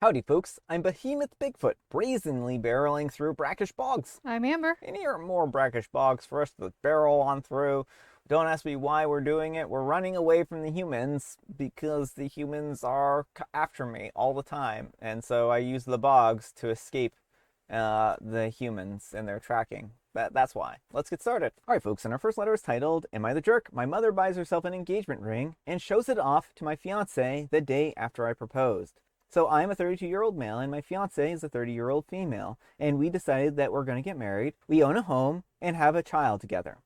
Howdy folks, I'm Behemoth Bigfoot, brazenly barreling through brackish bogs. I'm Amber. And here are more brackish bogs for us to barrel on through. Don't ask me why we're doing it. We're running away from the humans because the humans are after me all the time. And so I use the bogs to escape the humans and their tracking. That's why. Let's get started. All right, folks, and our first letter is titled, Am I the Jerk? My mother buys herself an engagement ring and shows it off to my fiance the day after I proposed. So I'm a 32-year-old male and my fiance is a 30-year-old female, and we decided that we're going to get married. We own a home and have a child together.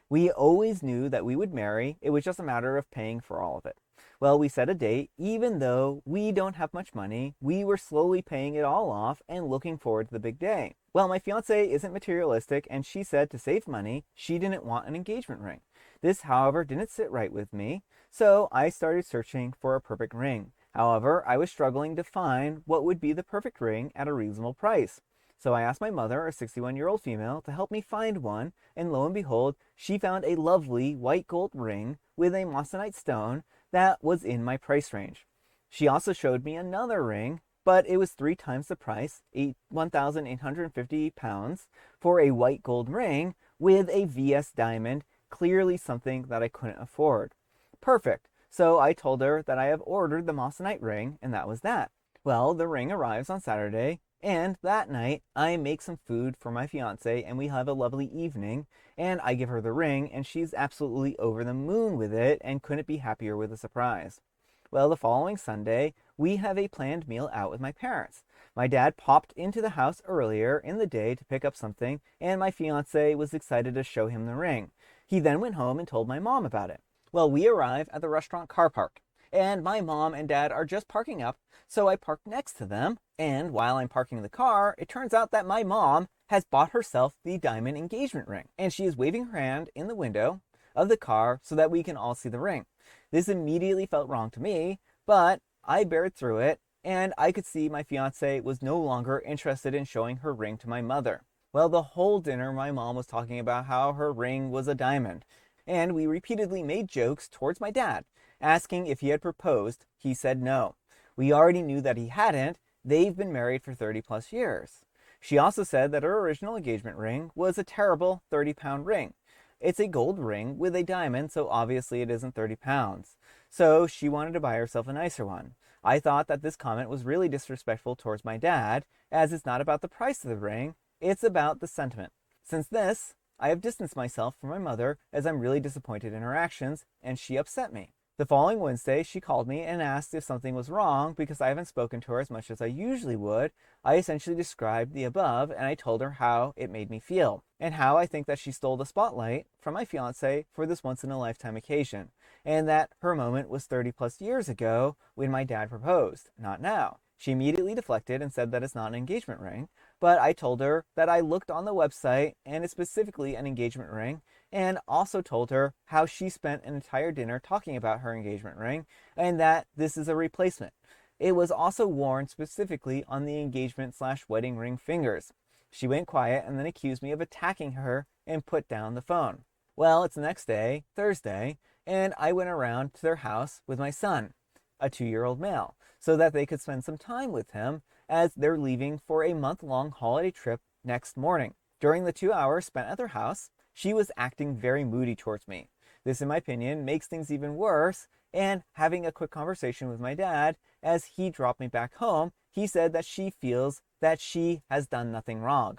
We always knew that we would marry. It was just a matter of paying for all of it. Well, we set a date. Even though we don't have much money, we were slowly paying it all off and looking forward to the big day. Well, my fiance isn't materialistic, and she said to save money, she didn't want an engagement ring. This, however, didn't sit right with me, so I started searching for a perfect ring. However, I was struggling to find what would be the perfect ring at a reasonable price. So I asked my mother, a 61-year-old female, to help me find one, and lo and behold, she found a lovely white gold ring with a moissanite stone that was in my price range. She also showed me another ring, but it was 3 times the price, £1,850, for a white gold ring with a VS diamond, clearly something that I couldn't afford. Perfect. So I told her that I have ordered the moissanite ring, and that was that. Well, the ring arrives on Saturday, and that night I make some food for my fiance, and we have a lovely evening, and I give her the ring, and she's absolutely over the moon with it and couldn't be happier with the surprise. Well, the following Sunday, we have a planned meal out with my parents. My dad popped into the house earlier in the day to pick up something, and my fiance was excited to show him the ring. He then went home and told my mom about it. Well, we arrive at the restaurant car park, and my mom and dad are just parking up, so I park next to them, and while I'm parking the car, it turns out that my mom has bought herself the diamond engagement ring, and she is waving her hand in the window of the car so that we can all see the ring. This immediately felt wrong to me, but I bared through it, and I could see my fiance was no longer interested in showing her ring to my mother. Well, the whole dinner my mom was talking about how her ring was a diamond, and we repeatedly made jokes towards my dad, asking if he had proposed. He said no. We already knew that he hadn't. They've been married for 30 plus years. She also said that her original engagement ring was a terrible 30-pound ring. It's a gold ring with a diamond, so obviously it isn't 30 pounds. So she wanted to buy herself a nicer one. I thought that this comment was really disrespectful towards my dad, as it's not about the price of the ring, it's about the sentiment. Since this, I have distanced myself from my mother as I'm really disappointed in her actions, and she upset me. The following Wednesday, she called me and asked if something was wrong because I haven't spoken to her as much as I usually would. I essentially described the above, and I told her how it made me feel, and how I think that she stole the spotlight from my fiance for this once-in-a-lifetime occasion, and that her moment was 30 plus years ago when my dad proposed, not now. She immediately deflected and said that it's not an engagement ring, but I told her that I looked on the website and it's specifically an engagement ring, and also told her how she spent an entire dinner talking about her engagement ring and that this is a replacement. It was also worn specifically on the engagement/wedding ring fingers. She went quiet and then accused me of attacking her and put down the phone. Well, it's the next day, Thursday, and I went around to their house with my son, a 2-year-old male, so that they could spend some time with him as they're leaving for a month-long holiday trip next morning. During the 2 hours spent at their house, she was acting very moody towards me. This, in my opinion, makes things even worse, and having a quick conversation with my dad as he dropped me back home, he said that she feels that she has done nothing wrong.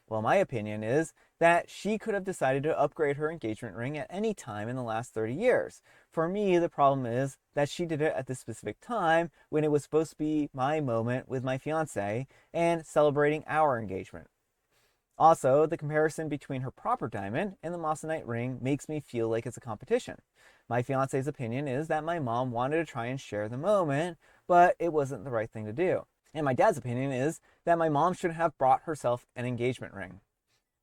Well, my opinion is that she could have decided to upgrade her engagement ring at any time in the last 30 years. For me, the problem is that she did it at this specific time when it was supposed to be my moment with my fiance and celebrating our engagement. Also, the comparison between her proper diamond and the moissanite ring makes me feel like it's a competition. My fiance's opinion is that my mom wanted to try and share the moment, but it wasn't the right thing to do. And my dad's opinion is that my mom should have brought herself an engagement ring.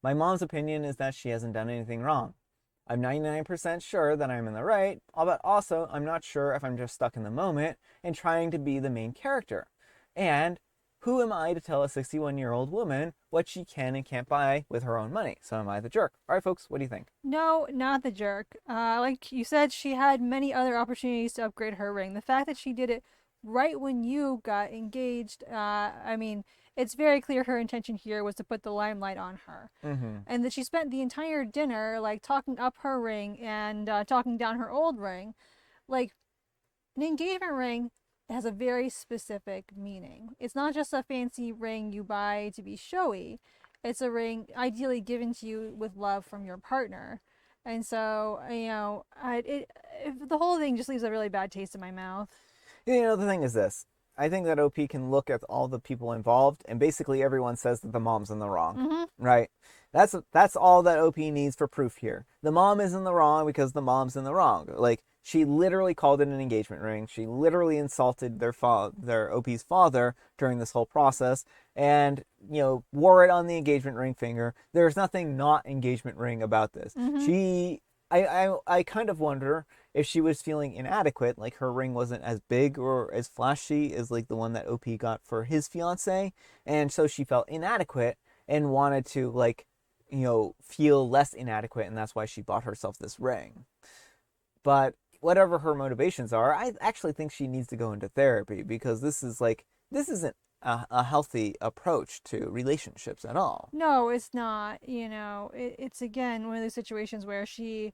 My mom's opinion is that she hasn't done anything wrong. I'm 99% sure that I'm in the right, but also I'm not sure if I'm just stuck in the moment and trying to be the main character. And who am I to tell a 61-year-old woman what she can and can't buy with her own money? So am I the jerk? All right, folks, what do you think? No, not the jerk. Like you said, she had many other opportunities to upgrade her ring. The fact that she did it right when you got engaged. It's very clear her intention here was to put the limelight on her, Mm-hmm. and that she spent the entire dinner like talking up her ring and talking down her old ring. Like, an engagement ring has a very specific meaning. It's not just a fancy ring you buy to be showy. It's a ring ideally given to you with love from your partner. And so, the whole thing just leaves a really bad taste in my mouth. The thing is this. I think that OP can look at all the people involved, and basically everyone says that the mom's in the wrong, Mm-hmm. right? That's all that OP needs for proof here. The mom is in the wrong because the mom's in the wrong. Like, she literally called it an engagement ring. She literally insulted their OP's father during this whole process, and wore it on the engagement ring finger. There's nothing not engagement ring about this. Mm-hmm. I kind of wonder if she was feeling inadequate, like her ring wasn't as big or as flashy as like the one that OP got for his fiance, and so she felt inadequate and wanted to feel less inadequate, and that's why she bought herself this ring. But whatever her motivations are, I actually think she needs to go into therapy, because this isn't a healthy approach to relationships at all. No, it's not. It's again one of those situations where she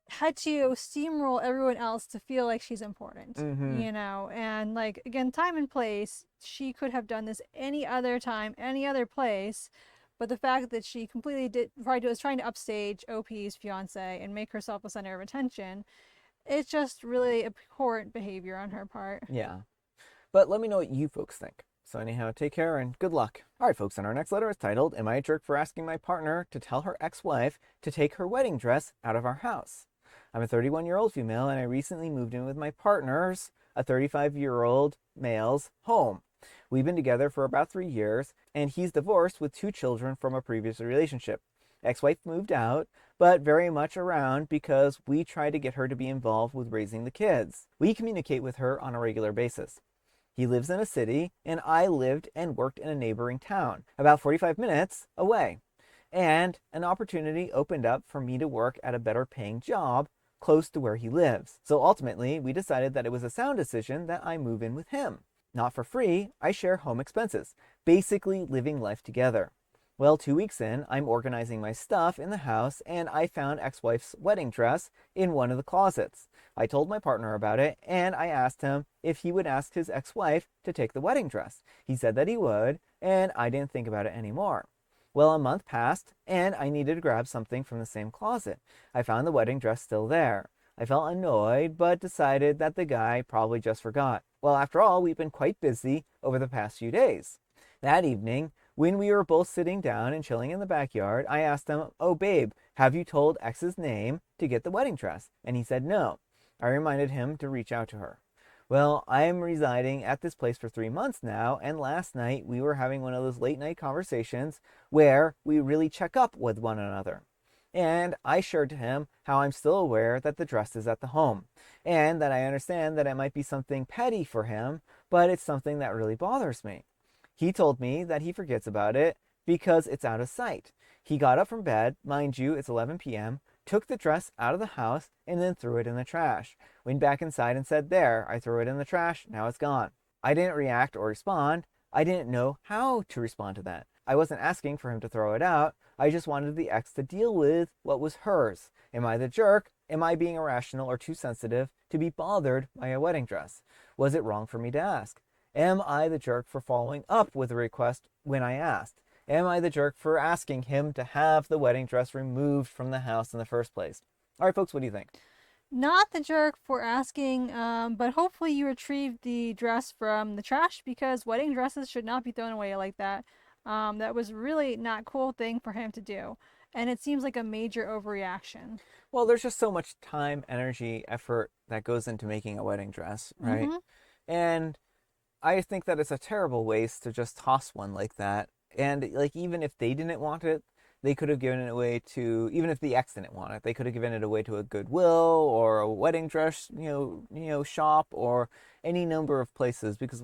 had to steamroll everyone else to feel like she's important, Mm-hmm. and like, again, time and place, she could have done this any other time, any other place, but the fact that she completely was trying to upstage OP's fiance and make herself a center of attention, it's just really abhorrent behavior on her part. Yeah. But let me know what you folks think. So anyhow, take care and good luck. All right, folks, and our next letter is titled, Am I a Jerk for Asking My Partner to Tell Her Ex-Wife to Take Her Wedding Dress Out of Our House? I'm a 31-year-old female, and I recently moved in with my partner's, a 35-year-old male's, home. We've been together for about 3 years, and he's divorced with 2 children from a previous relationship. Ex-wife moved out, but very much around because we try to get her to be involved with raising the kids. We communicate with her on a regular basis. He lives in a city, and I lived and worked in a neighboring town, about 45 minutes away. And an opportunity opened up for me to work at a better paying job close to where he lives. So ultimately, we decided that it was a sound decision that I move in with him. Not for free, I share home expenses, basically living life together. Well, 2 weeks in, I'm organizing my stuff in the house, and I found ex-wife's wedding dress in one of the closets. I told my partner about it, and I asked him if he would ask his ex-wife to take the wedding dress. He said that he would, and I didn't think about it anymore. Well, a month passed, and I needed to grab something from the same closet. I found the wedding dress still there. I felt annoyed, but decided that the guy probably just forgot. Well, after all, we've been quite busy over the past few days. That evening, when we were both sitting down and chilling in the backyard, I asked him, Oh, babe, have you told X's name to get the wedding dress? And he said no. I reminded him to reach out to her. Well, I am residing at this place for 3 months now, and last night we were having one of those late night conversations where we really check up with one another. And I shared to him how I'm still aware that the dress is at the home, and that I understand that it might be something petty for him, but it's something that really bothers me. He told me that he forgets about it because it's out of sight. He got up from bed, mind you, it's 11 p.m., took the dress out of the house, and then threw it in the trash. Went back inside and said, There, I threw it in the trash, now it's gone. I didn't react or respond. I didn't know how to respond to that. I wasn't asking for him to throw it out. I just wanted the ex to deal with what was hers. Am I the jerk? Am I being irrational or too sensitive to be bothered by a wedding dress? Was it wrong for me to ask? Am I the jerk for following up with a request when I asked? Am I the jerk for asking him to have the wedding dress removed from the house in the first place? All right, folks, what do you think? Not the jerk for asking, but hopefully you retrieved the dress from the trash, because wedding dresses should not be thrown away like that. That was really not a cool thing for him to do. And it seems like a major overreaction. Well, there's just so much time, energy, effort that goes into making a wedding dress, right? Mm-hmm. And I think that it's a terrible waste to just toss one like that. And like, even if they didn't want it, they could have given it away to, even if the ex didn't want it, they could have given it away to a Goodwill or a wedding dress, shop, or any number of places, because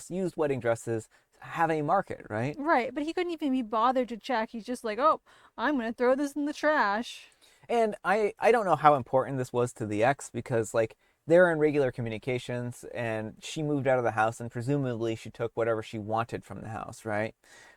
used wedding dresses have a market, right? Right, but he couldn't even be bothered to check. He's just like, oh, I'm going to throw this in the trash. And I don't know how important this was to the ex, because like they're in regular communications, and she moved out of the house, and presumably she took whatever she wanted from the house, right?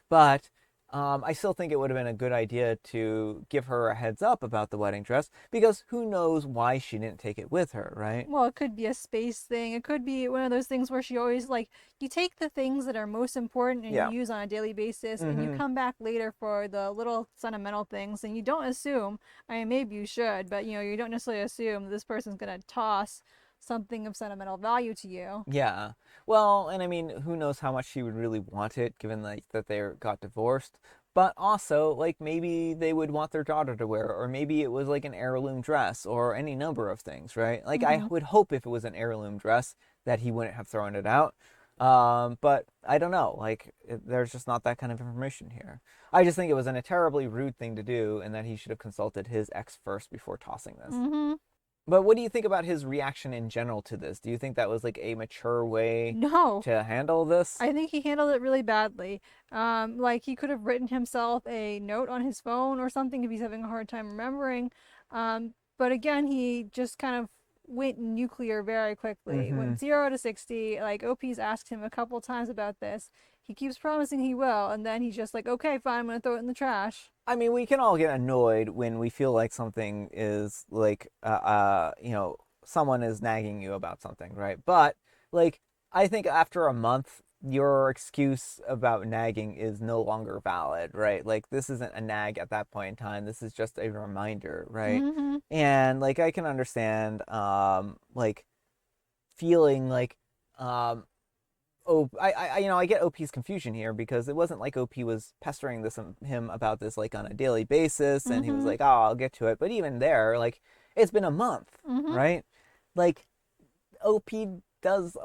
But I still think it would have been a good idea to give her a heads up about the wedding dress, because who knows why she didn't take it with her, right? Well, it could be a space thing. It could be one of those things where she always like you take the things that are most important and you Yeah. use on a daily basis and you Mm-hmm. come back later for the little sentimental things and you don't assume, I mean maybe you should, but you don't necessarily assume that this person's going to toss something of sentimental value to you. Yeah. Well, and I mean, who knows how much she would really want it, given like that they got divorced. But also, like maybe they would want their daughter to wear, or maybe it was like an heirloom dress, or any number of things, right? Like I Mhm. would hope if it was an heirloom dress that he wouldn't have thrown it out. But I don't know. Like there's just not that kind of information here. I just think it was a terribly rude thing to do, and that he should have consulted his ex first before tossing this. Mhm. But what do you think about his reaction in general to this? Do you think that was like a mature way No. to handle this? I think he handled it really badly. Like he could have written himself a note on his phone or something if he's having a hard time remembering. But again, he just kind of went nuclear very quickly. Mm-hmm. Went 0 to 60. Like OP's asked him a couple times about this. He keeps promising he will, and then he's just like, okay, fine, I'm gonna throw it in the trash. I mean, we can all get annoyed when we feel like something is like, someone is nagging you about something, right? But like, I think after a month, your excuse about nagging is no longer valid, right? Like, this isn't a nag at that point in time. This is just a reminder, right? Mm-hmm. And like, I can understand, like feeling like, um, I get OP's confusion here, because it wasn't like OP was pestering him about this like on a daily basis, and he was Mm-hmm. like, "Oh, I'll get to it." But even there, like, it's been a month, Mm-hmm. right? Like, OP does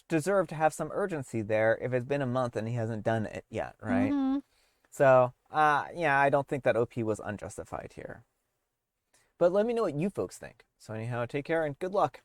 deserve to have some urgency there if it's been a month and he hasn't done it yet, right? Mm-hmm. So, yeah, I don't think that OP was unjustified here. But let me know what you folks think. So anyhow, take care and good luck.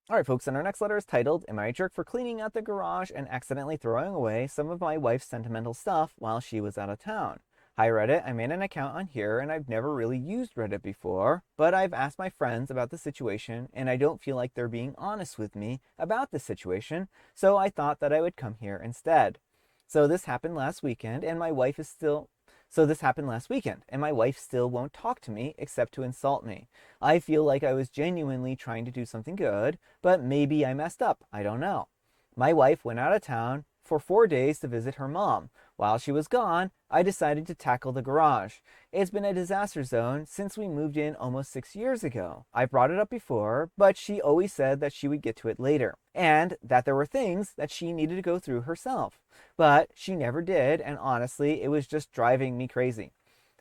All right, folks, and our next letter is titled, Am I a Jerk for Cleaning out the Garage and Accidentally Throwing Away Some of My Wife's Sentimental Stuff While She Was Out of Town? Hi, Reddit. I made an account on here, and I've never really used Reddit before, but I've asked my friends about the situation, and I don't feel like they're being honest with me about the situation, so I thought that I would come here instead. So this happened last weekend, and my wife is still so this happened last weekend, and my wife still won't talk to me except to insult me. I feel like I was genuinely trying to do something good, but maybe I messed up. I don't know. My wife went out of town for 4 days to visit her mom. While she was gone, I decided to tackle the garage. It's been a disaster zone since we moved in almost 6 years ago. I brought it up before, but she always said that she would get to it later, and that there were things that she needed to go through herself. But she never did, and honestly, it was just driving me crazy.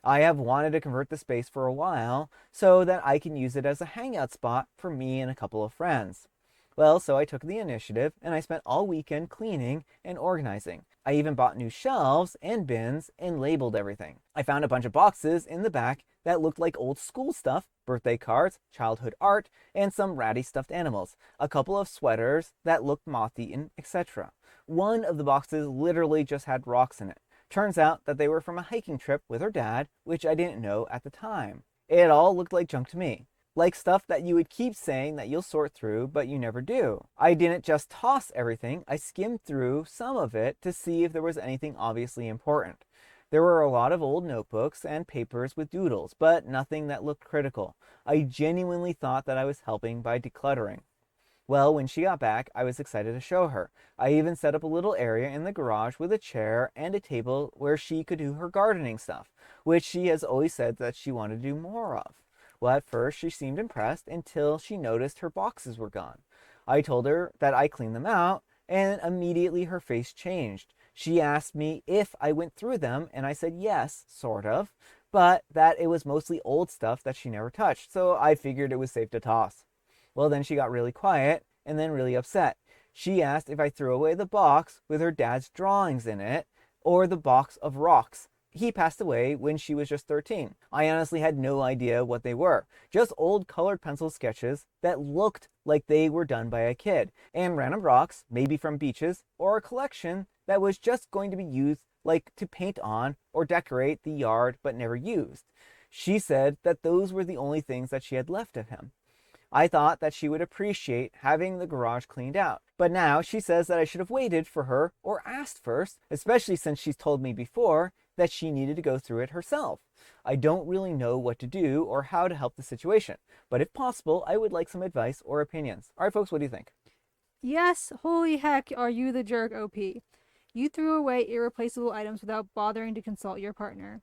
I have wanted to convert the space for a while so that I can use it as a hangout spot for me and a couple of friends. Well, so I took the initiative and I spent all weekend cleaning and organizing. I even bought new shelves and bins and labeled everything. I found a bunch of boxes in the back that looked like old school stuff, birthday cards, childhood art, and some ratty stuffed animals, a couple of sweaters that looked moth-eaten, etc. One of the boxes literally just had rocks in it. Turns out that they were from a hiking trip with her dad, which I didn't know at the time. It all looked like junk to me. Like stuff that you would keep saying that you'll sort through, but you never do. I didn't just toss everything, I skimmed through some of it to see if there was anything obviously important. There were a lot of old notebooks and papers with doodles, but nothing that looked critical. I genuinely thought that I was helping by decluttering. Well, when she got back, I was excited to show her. I even set up a little area in the garage with a chair and a table where she could do her gardening stuff, which she has always said that she wanted to do more of. Well, at first she seemed impressed until she noticed her boxes were gone. I told her that I cleaned them out, and immediately her face changed. She asked me if I went through them, and I said yes, sort of, but that it was mostly old stuff that she never touched, so I figured it was safe to toss. Well, then she got really quiet and then really upset. She asked if I threw away the box with her dad's drawings in it or the box of rocks. He passed away when she was just 13. I honestly had no idea what they were. Just old colored pencil sketches that looked like they were done by a kid, and random rocks, maybe from beaches, or a collection that was just going to be used like to paint on or decorate the yard but never used. She said that those were the only things that she had left of him. I thought that she would appreciate having the garage cleaned out. But now she says that I should have waited for her or asked first, especially since she's told me before that she needed to go through it herself. I don't really know what to do or how to help the situation, but if possible, I would like some advice or opinions. All right, folks, what do you think? Yes, holy heck, are you the jerk, OP? You threw away irreplaceable items without bothering to consult your partner.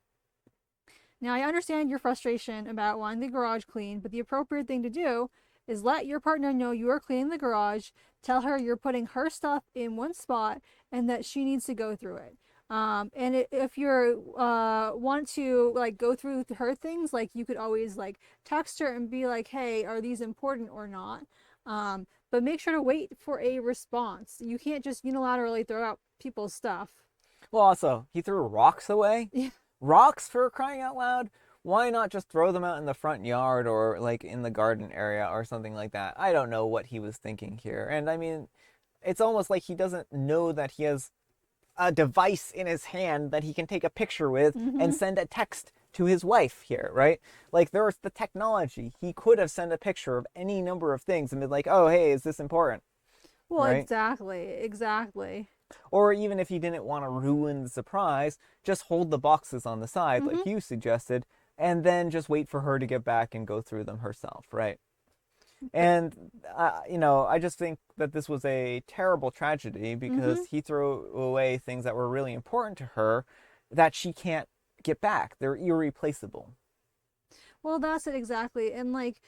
Now, I understand your frustration about wanting the garage clean, but the appropriate thing to do is let your partner know you are cleaning the garage, tell her you're putting her stuff in one spot, and that she needs to go through it. And if you want to like go through her things, like you could always like text her and be like, "Hey, are these important or not?" But make sure to wait for a response. You can't just unilaterally throw out people's stuff. Well, also, he threw rocks away. Yeah. Rocks, for crying out loud? Why not just throw them out in the front yard or like in the garden area or something like that? I don't know what he was thinking here. And I mean, it's almost like he doesn't know that he has a device in his hand that he can take a picture with and send a text to his wife here, right? Like there's the technology. He could have sent a picture of any number of things and been like, "Oh, hey, is this important?" Well, Right? exactly. Or even if he didn't want to ruin the surprise, just hold the boxes on the side Mm-hmm. like you suggested and then just wait for her to get back and go through them herself, right? And, I just think that this was a terrible tragedy Mm-hmm. because he threw away things that were really important to her that she can't get back. They're irreplaceable. Well, that's it exactly. And like,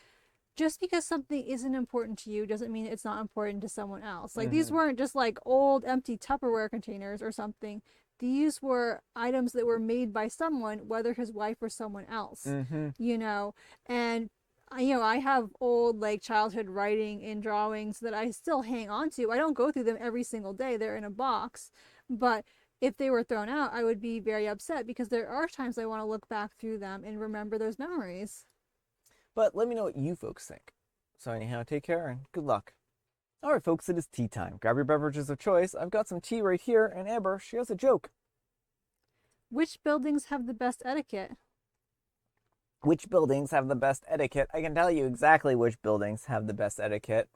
just because something isn't important to you doesn't mean it's not important to someone else. Like, these Hmm. weren't just like old empty Tupperware containers or something. These were items that were made by someone, whether his wife or someone else, Hmm. you know. And I have old like childhood writing and drawings that I still hang on to. I don't go through them every single day. They're in a box. But if they were thrown out, I would be very upset because there are times I want to look back through them and remember those memories. But let me know what you folks think. So, anyhow, take care and good luck. All right, folks, it is tea time. Grab your beverages of choice. I've got some tea right here, and Amber, she has a joke. Which buildings have the best etiquette? Which buildings have the best etiquette? I can tell you exactly which buildings have the best etiquette.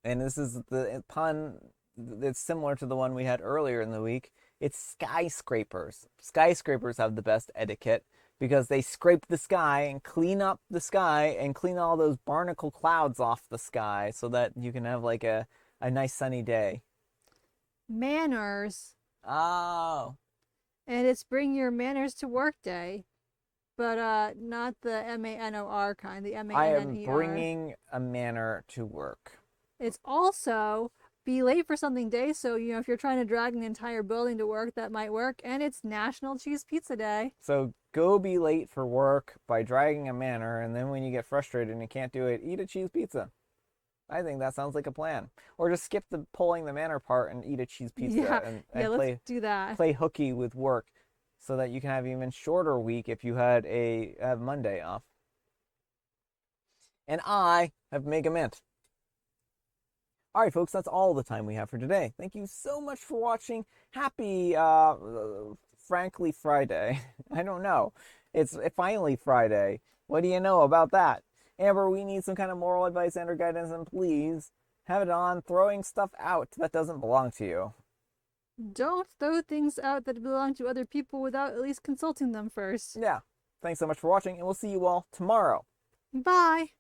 And this is the pun that's similar to the one we had earlier in the week. It's skyscrapers. Skyscrapers have the best etiquette because they scrape the sky and clean up the sky and clean all those barnacle clouds off the sky so that you can have like a nice sunny day. Manners. Oh, And it's bring your manners to work day. But not the MANOR kind, the I am MANNER. bringing a manner to work. It's also be late for something day, so if you're trying to drag an entire building to work, that might work. And it's National Cheese Pizza Day. So go be late for work by dragging a manner, and then when you get frustrated and you can't do it, eat a cheese pizza. I think that sounds like a plan. Or just skip the pulling the manner part and eat a cheese pizza Yeah, and, yeah, and let's play do that. play hooky with work so that you can have an even shorter week if you had a Monday off. And I have Mega Mint. All right, folks, that's all the time we have for today. Thank you so much for watching. Happy, frankly, Friday. I don't know. It's finally Friday. What do you know about that? Amber, we need some kind of moral advice and or guidance, and please have it on throwing stuff out that doesn't belong to you. Don't throw things out that belong to other people without at least consulting them first. Yeah. Thanks so much for watching, and we'll see you all tomorrow. Bye.